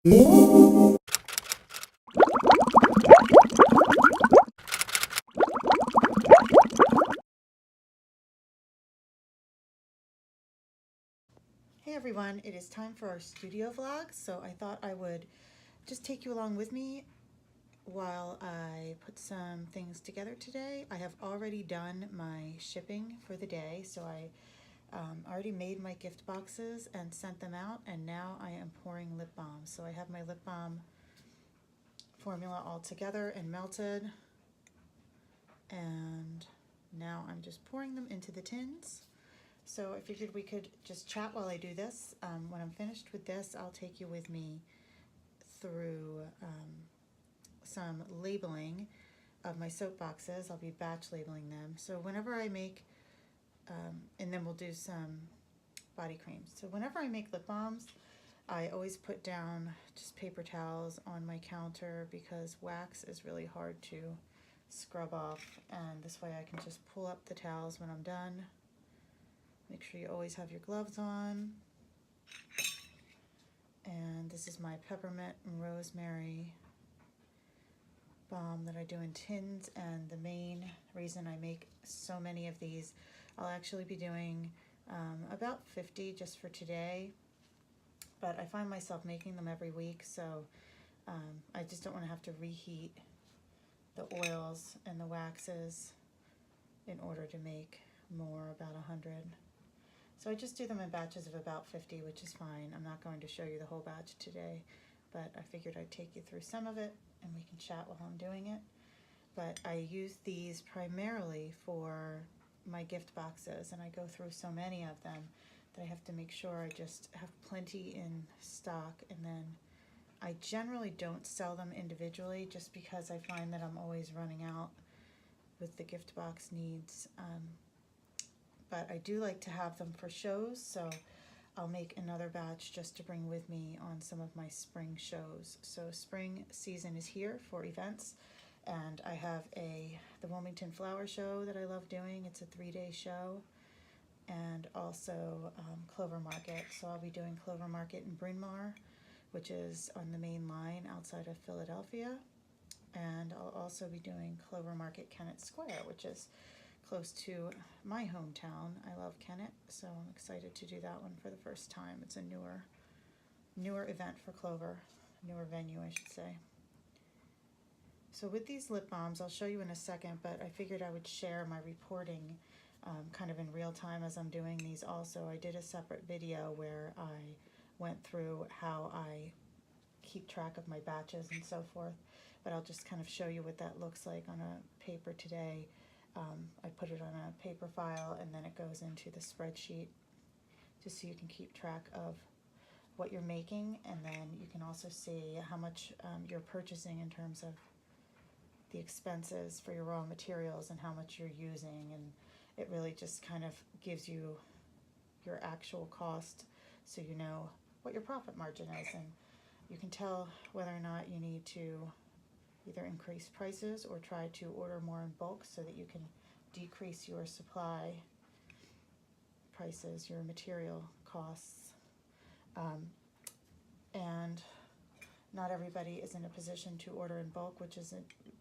Hey everyone, it is time for our studio vlog. So I thought I would just take you along with me while I put some things together today. I have already done my shipping for the day, so I already made my gift boxes and sent them out, and now I am pouring lip balm. So I have my lip balm formula all together and melted, and now I'm just pouring them into the tins. So I figured we could just chat while I do this. When I'm finished with this, I'll take you with me through some labeling of my soap boxes. I'll be batch labeling them. So whenever I make, and then we'll do some body creams. So whenever I make lip balms, I always put down just paper towels on my counter because wax is really hard to scrub off, and this way I can just pull up the towels when I'm done. Make sure you always have your gloves on. And this is my peppermint and rosemary balm that I do in tins, and the main reason I make so many of these, I'll actually be doing about 50 just for today, but I find myself making them every week, so I just don't want to have to reheat the oils and the waxes in order to make more, about 100. So I just do them in batches of about 50, which is fine. I'm not going to show you the whole batch today, but I figured I'd take you through some of it and we can chat while I'm doing it. But I use these primarily for my gift boxes, and I go through so many of them that I have to make sure I just have plenty in stock, and then I generally don't sell them individually just because I find that I'm always running out with the gift box needs. But I do like to have them for shows, so I'll make another batch just to bring with me on some of my spring shows. So spring season is here for events, and I have the Wilmington Flower Show that I love doing. It's a 3-day show, and also Clover Market. So I'll be doing Clover Market in Bryn Mawr, which is on the main line outside of Philadelphia, and I'll also be doing Clover Market Kennett Square, which is close to my hometown. I love Kennett, so I'm excited to do that one for the first time. It's a newer event for Clover, newer venue, I should say. So with these lip balms, I'll show you in a second, but I figured I would share my reporting kind of in real time as I'm doing these also. I did a separate video where I went through how I keep track of my batches and so forth, but I'll just kind of show you what that looks like on a paper today. I put it on a paper file, and then it goes into the spreadsheet just so you can keep track of what you're making, and then you can also see how much you're purchasing in terms of the expenses for your raw materials and how much you're using, and it really just kind of gives you your actual cost so you know what your profit margin is, and you can tell whether or not you need to either increase prices or try to order more in bulk so that you can decrease your supply prices, your material costs. And not everybody is in a position to order in bulk, which is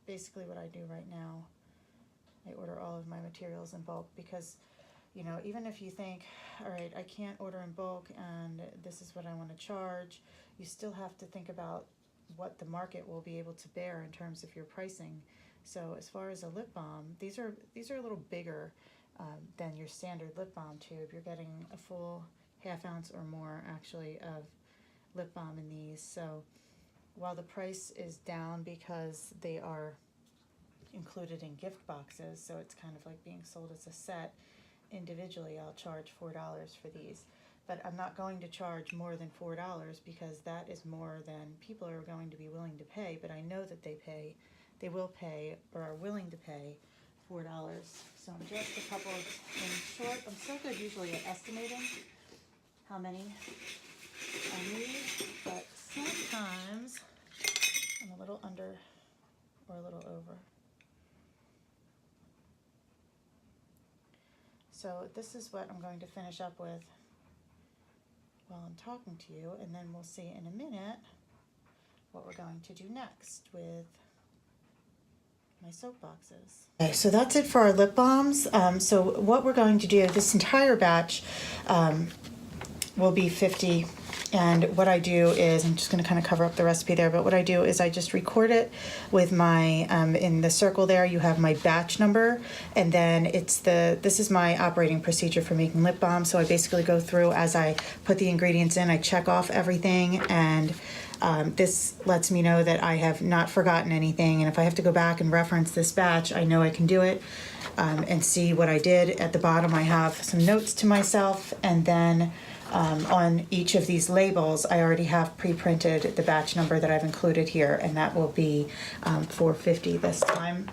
basically what I do right now. I order all of my materials in bulk because, you know, even if you think, all right, I can't order in bulk and this is what I want to charge, you still have to think about what the market will be able to bear in terms of your pricing. So as far as a lip balm, these are a little bigger than your standard lip balm tube. You're getting a full ½ ounce or more actually of lip balm in these. So while the price is down because they are included in gift boxes, so it's kind of like being sold as a set, individually I'll charge $4 for these. But I'm not going to charge more than $4 because that is more than people are going to be willing to pay, but I know that they will pay or are willing to pay $4. So I'm just a couple of things short. I'm so good usually at estimating how many I need, but sometimes I'm a little under or a little over. So this is what I'm going to finish up with while I'm talking to you, and then we'll see in a minute what we're going to do next with my soap boxes. Okay, so that's it for our lip balms. So what we're going to do, this entire batch will be 50. And what I do is, I'm just going to kind of cover up the recipe there, but what I do is I just record it with my, in the circle there, you have my batch number, and then this is my operating procedure for making lip balm. So I basically go through as I put the ingredients in, I check off everything, and this lets me know that I have not forgotten anything. And if I have to go back and reference this batch, I know I can do it and see what I did. At the bottom, I have some notes to myself, and then on each of these labels, I already have pre-printed the batch number that I've included here, and that will be 450 this time,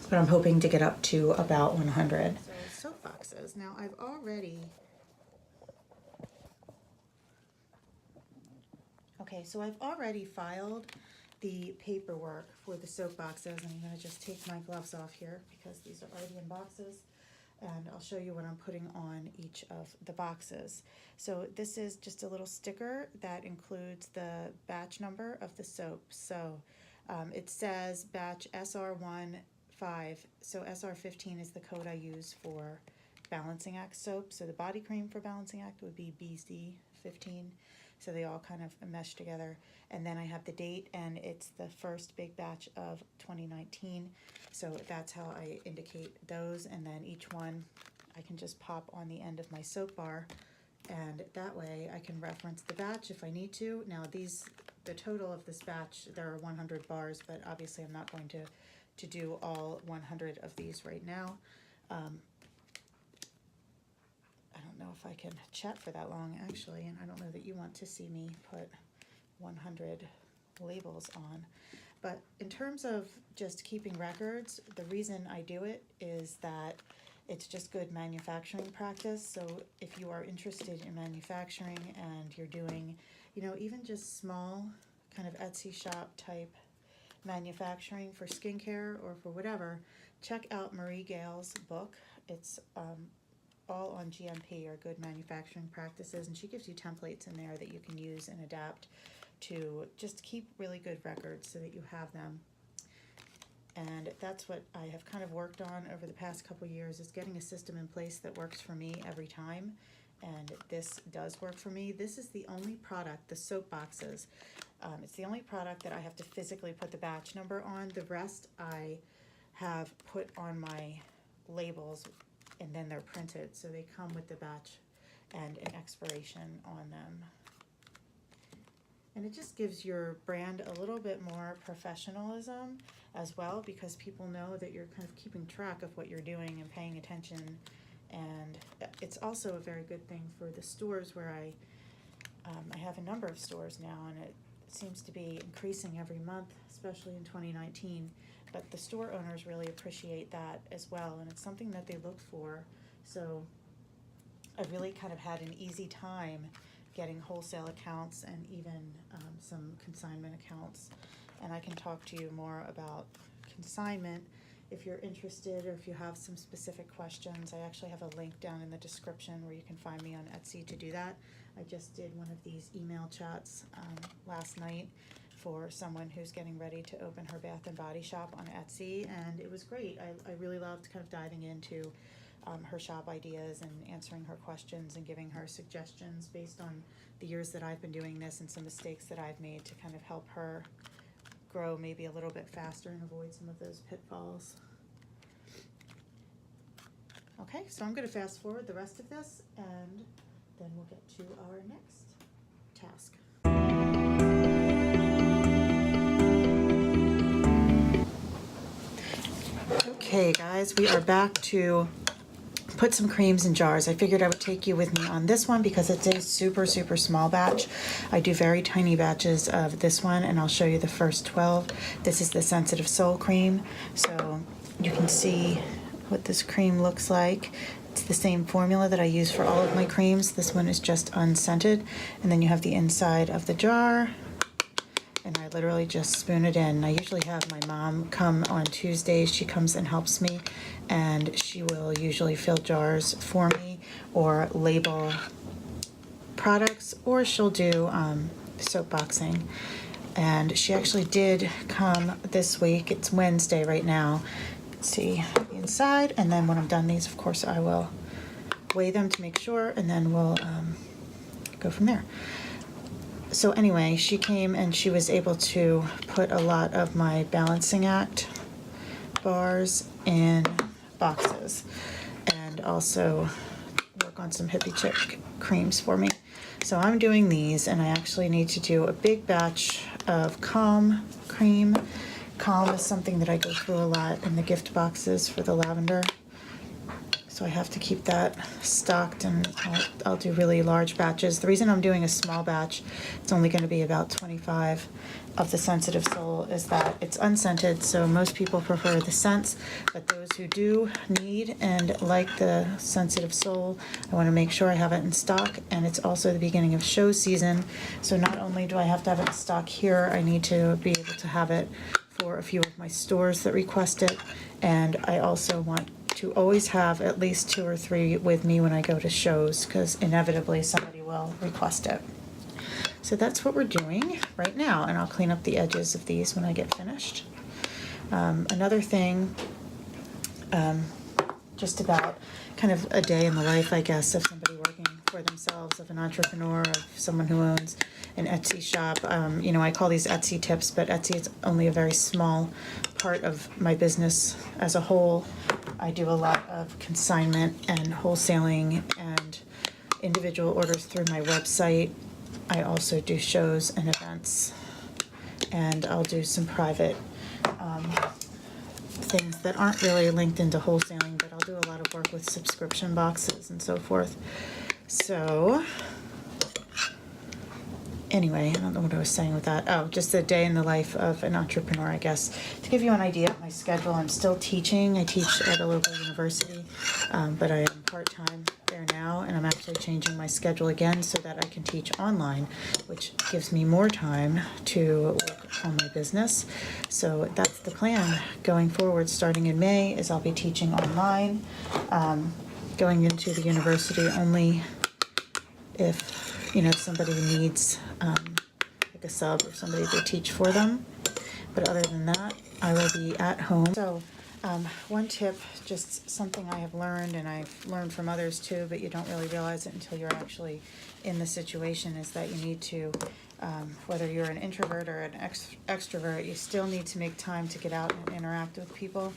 but I'm hoping to get up to about 100. So soap boxes. Now I've already, filed the paperwork for the soap boxes, and I'm going to just take my gloves off here because these are already in boxes. And I'll show you what I'm putting on each of the boxes. So this is just a little sticker that includes the batch number of the soap. So it says batch SR15. So SR15 is the code I use for Balancing Act soap. So the body cream for Balancing Act would be BC15. So they all kind of mesh together. And then I have the date, and it's the first big batch of 2019. So that's how I indicate those. And then each one I can just pop on the end of my soap bar, and that way I can reference the batch if I need to. Now the total of this batch, there are 100 bars, but obviously I'm not going to do all 100 of these right now. I don't know if I can chat for that long, actually, and I don't know that you want to see me put 100 labels on. But in terms of just keeping records, the reason I do it is that it's just good manufacturing practice. So if you are interested in manufacturing and you're doing, even just small kind of Etsy shop type manufacturing for skincare or for whatever, check out Marie Gale's book. It's all on GMP, or good manufacturing practices, and she gives you templates in there that you can use and adapt to just keep really good records so that you have them. And that's what I have kind of worked on over the past couple years, is getting a system in place that works for me every time, and this does work for me. This is the only product, the soap boxes, it's the only product that I have to physically put the batch number on. The rest I have put on my labels, and then they're printed, so they come with the batch and an expiration on them. And it just gives your brand a little bit more professionalism as well, because people know that you're kind of keeping track of what you're doing and paying attention. And it's also a very good thing for the stores where I have a number of stores now, and it seems to be increasing every month, especially in 2019. But the store owners really appreciate that as well, and it's something that they look for. So I've really kind of had an easy time getting wholesale accounts and even some consignment accounts. And I can talk to you more about consignment if you're interested, or if you have some specific questions. I actually have a link down in the description where you can find me on Etsy to do that. I just did one of these email chats last night for someone who's getting ready to open her Bath and Body shop on Etsy, and it was great. I really loved kind of diving into her shop ideas and answering her questions and giving her suggestions based on the years that I've been doing this and some mistakes that I've made to kind of help her grow maybe a little bit faster and avoid some of those pitfalls. Okay, so I'm going to fast forward the rest of this, and then we'll get to our next task. Okay guys, we are back to put some creams in jars. I figured I would take you with me on this one because it's a super, super small batch. I do very tiny batches of this one, and I'll show you the first 12. This is the Sensitive Soul Cream. So you can see what this cream looks like. It's the same formula that I use for all of my creams. This one is just unscented. And then you have the inside of the jar, and I literally just spoon it in. I usually have my mom come on Tuesdays. She comes and helps me, and she will usually fill jars for me or label products, or she'll do soap boxing. And she actually did come this week. It's Wednesday right now. Let's see the inside, and then when I'm done these, of course, I will weigh them to make sure, and then we'll go from there. So anyway, she came and she was able to put a lot of my balancing act bars in boxes, and also work on some hippie chick creams for me. So I'm doing these, and I actually need to do a big batch of Calm cream. Calm is something that I go through a lot in the gift boxes for the lavender. So I have to keep that stocked, and I'll do really large batches. The reason I'm doing a small batch, it's only going to be about 25 of the Sensitive Soul, is that it's unscented, so most people prefer the scents, but those who do need and like the Sensitive Soul, I want to make sure I have it in stock. And it's also the beginning of show season, so not only do I have to have it in stock here, I need to be able to have it for a few of my stores that request it, and I also want to always have at least 2 or 3 with me when I go to shows, because inevitably somebody will request it. So that's what we're doing right now, and I'll clean up the edges of these when I get finished. Another thing, just about kind of a day in the life, I guess, of somebody working for themselves, of an entrepreneur, of someone who owns an Etsy shop. I call these Etsy tips, but Etsy is only a very small part of my business as a whole. I do a lot of consignment and wholesaling and individual orders through my website. I also do shows and events, and I'll do some private things that aren't really linked into wholesaling, but I'll do a lot of work with subscription boxes and so forth. So anyway, I don't know what I was saying with that. Oh, just a day in the life of an entrepreneur, I guess. To give you an idea of my schedule, I'm still teaching. I teach at a local university, but I am part-time there now, and I'm actually changing my schedule again so that I can teach online, which gives me more time to work on my business. So that's the plan going forward. Starting in May is I'll be teaching online, going into the university only if somebody needs like a sub or somebody to teach for them. But other than that, I will be at home. So one tip, just something I have learned, and I've learned from others too, but you don't really realize it until you're actually in the situation, is that you need to, whether you're an introvert or an extrovert, you still need to make time to get out and interact with people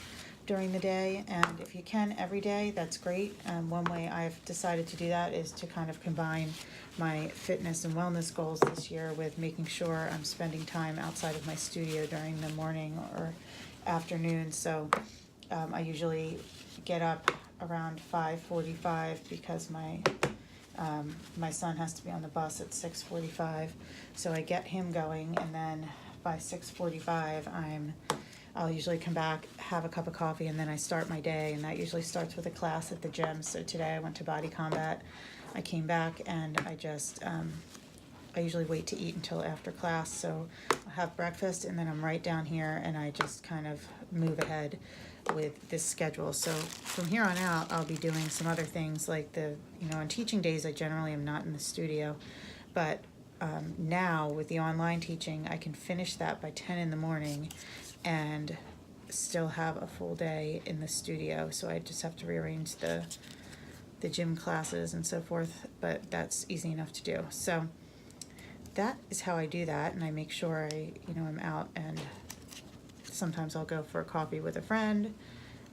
during the day. And if you can every day, that's great. One way I've decided to do that is to kind of combine my fitness and wellness goals this year with making sure I'm spending time outside of my studio during the morning or afternoon. So I usually get up around 5:45 because my son has to be on the bus at 6:45. So I get him going, and then by 6:45 I'll usually come back, have a cup of coffee, and then I start my day, and that usually starts with a class at the gym. So today I went to Body Combat. I came back, and I usually wait to eat until after class, so I'll have breakfast, and then I'm right down here, and I just kind of move ahead with this schedule. So from here on out, I'll be doing some other things, like on teaching days, I generally am not in the studio, but now with the online teaching, I can finish that by 10 in the morning and still have a full day in the studio. So I just have to rearrange the gym classes and so forth, but that's easy enough to do. So that is how I do that, and I make sure I'm out, and sometimes I'll go for a coffee with a friend,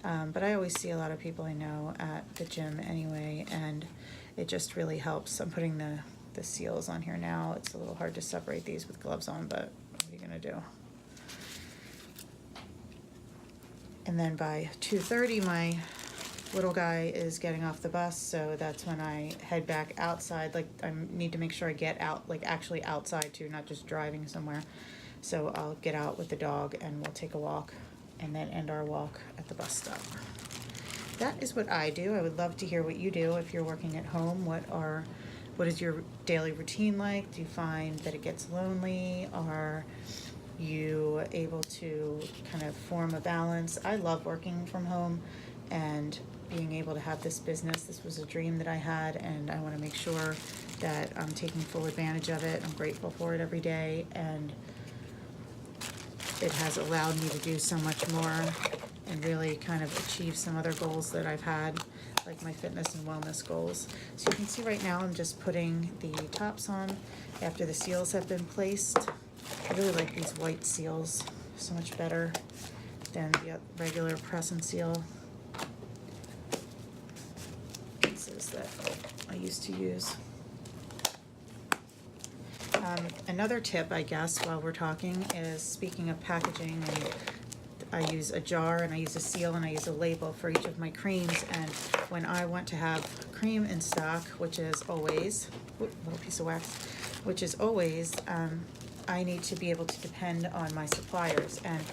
but I always see a lot of people I know at the gym anyway, and it just really helps. I'm putting the seals on here now. It's a little hard to separate these with gloves on, but what are you gonna do? And then by 2:30, my little guy is getting off the bus, so that's when I head back outside. Like, I need to make sure I get out, like actually outside too, not just driving somewhere. So I'll get out with the dog, and we'll take a walk, and then end our walk at the bus stop. That is what I do. I would love to hear what you do if you're working at home. What is your daily routine like? Do you find that it gets lonely? Are you able to kind of form a balance? I love working from home and being able to have this business. This was a dream that I had, and I want to make sure that I'm taking full advantage of it. I'm grateful for it every day, and it has allowed me to do so much more and really kind of achieve some other goals that I've had, like my fitness and wellness goals. So you can see right now I'm just putting the tops on after the seals have been placed. I really like these white seals, so much better than the regular press and seal pieces that I used to use. Another tip, I guess, while we're talking is, speaking of packaging, and I use a jar and I use a seal and I use a label for each of my creams, and when I want to have cream in stock, which is always, little piece of wax, which is always, I need to be able to depend on my suppliers, and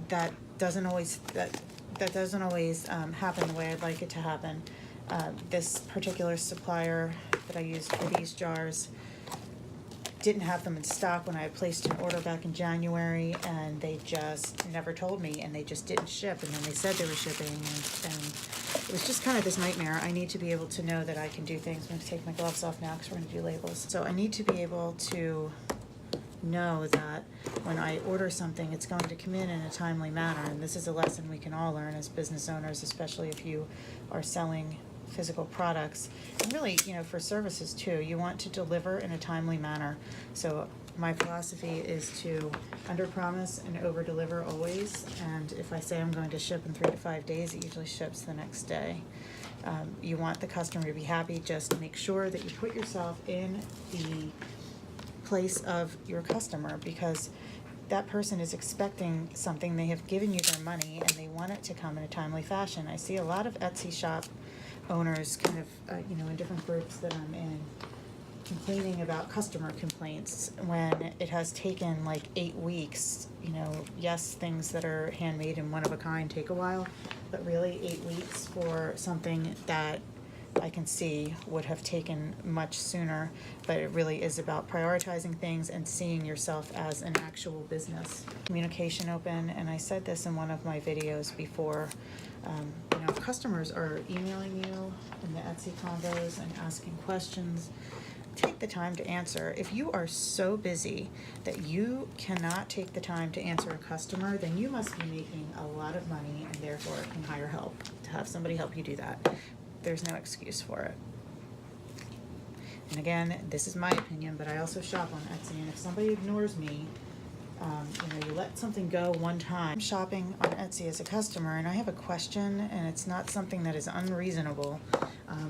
that doesn't always happen the way I'd like it to happen. This particular supplier that I used for these jars didn't have them in stock when I had placed an order back in January, and they just never told me, and they just didn't ship, and then they said they were shipping, and it was just kind of this nightmare. I need to be able to know that I can do things. I'm going to take my gloves off now because we're going to do labels. So I need to be able to know that when I order something, it's going to come in a timely manner, and this is a lesson we can all learn as business owners, especially if you are selling physical products, and really, for services too. You want to deliver in a timely manner. So my philosophy is to under-promise and over-deliver always, and if I say I'm going to ship in 3 to 5 days, it usually ships the next day. You want the customer to be happy. Just make sure that you put yourself in the place of your customer, because that person is expecting something. They have given you their money and they want it to come in a timely fashion. I see a lot of Etsy shop owners kind of, in different groups that I'm in, complaining about customer complaints when it has taken like 8 weeks. Yes, things that are handmade and one of a kind take a while, but really 8 weeks for something that I can see would have taken much sooner. But it really is about prioritizing things and seeing yourself as an actual business. Communication open, and I said this in one of my videos before. If customers are emailing you in the Etsy convos and asking questions, take the time to answer. If you are so busy that you cannot take the time to answer a customer, then you must be making a lot of money and therefore can hire help to have somebody help you do that. There's no excuse for it. And again, this is my opinion, but I also shop on Etsy, and if somebody ignores me, you let something go one time. I'm shopping on Etsy as a customer, and I have a question, and it's not something that is unreasonable.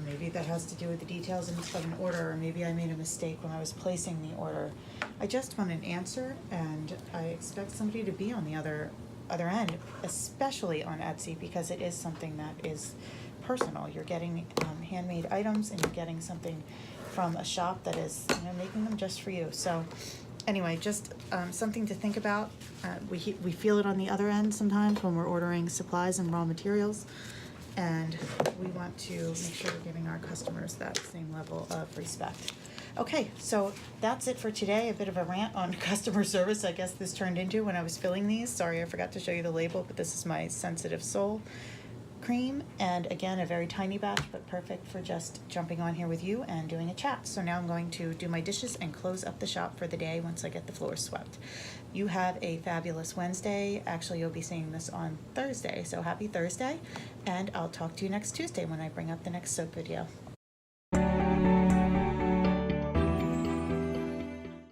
Maybe that has to do with the details of an order, or maybe I made a mistake when I was placing the order. I just want an answer, and I expect somebody to be on the other end, especially on Etsy, because it is something that is personal. You're getting handmade items, and you're getting something from a shop that is making them just for you. So anyway, just something to think about. We feel it on the other end sometimes when we're ordering supplies and raw materials, and we want to make sure we're giving our customers that same level of respect. Okay, so that's it for today. A bit of a rant on customer service, I guess this turned into when I was filling these. Sorry, I forgot to show you the label, but this is my Sensitive Soul cream, and again, a very tiny batch, but perfect for just jumping on here with you and doing a chat. So now I'm going to do my dishes and close up the shop for the day once I get the floors swept. You have a fabulous Wednesday. Actually, you'll be seeing this on Thursday, so happy Thursday, and I'll talk to you next Tuesday when I bring up the next soap video.